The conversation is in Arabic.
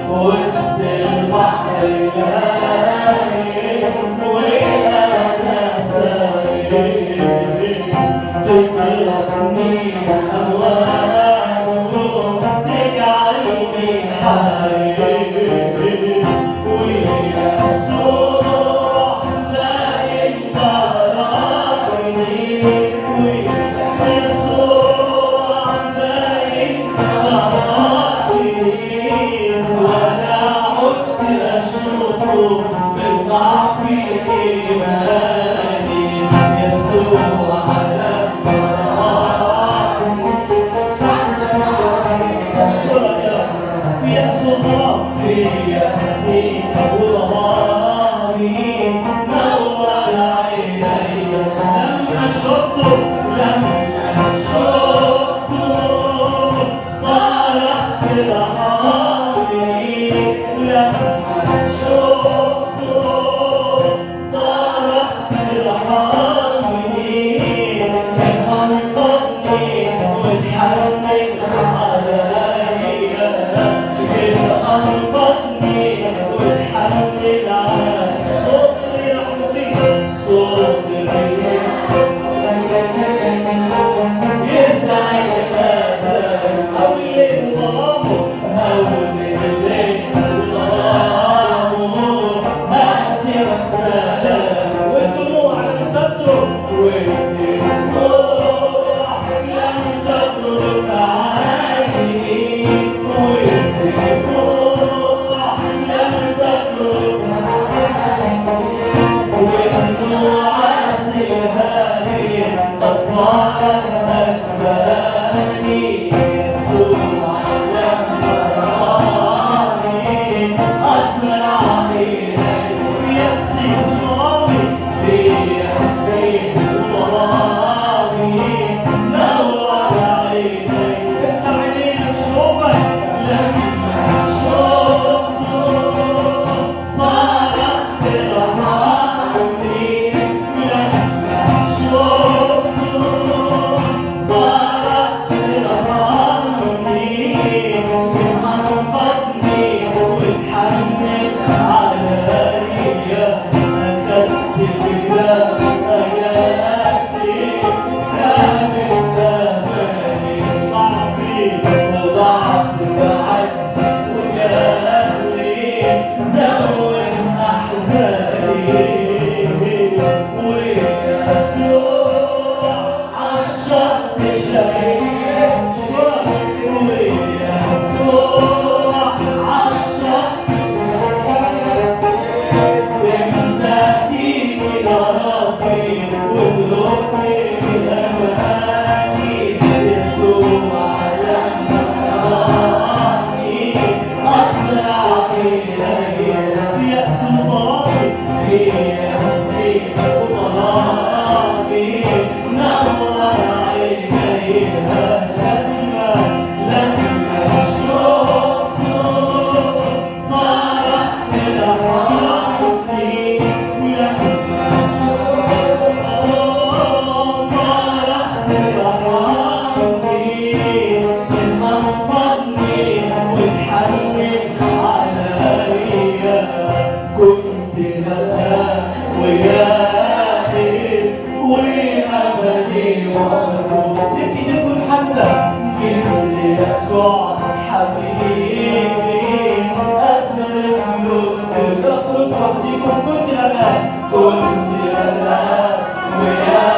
وسط البحر نايم وأنا سايب تضربني أمواله تجعلني حي ويسوع باين ضربني ويسوع باين ضربني وأنا عدت أشوفه من ضعف إيماني يسوع على في يأسي وظلامي نور عيني لما شفته صرخت رحمني لما شفته صرخت رحمني كان أنقذني واتحمل عليا أنقذني واتحمل على صوتي يا حبيبي صوتي يسعد هذا هول ظلامه هول ظلامه هدي سلام والدموع لم تترك والدموع لم تترك عيني كنت أنا وياك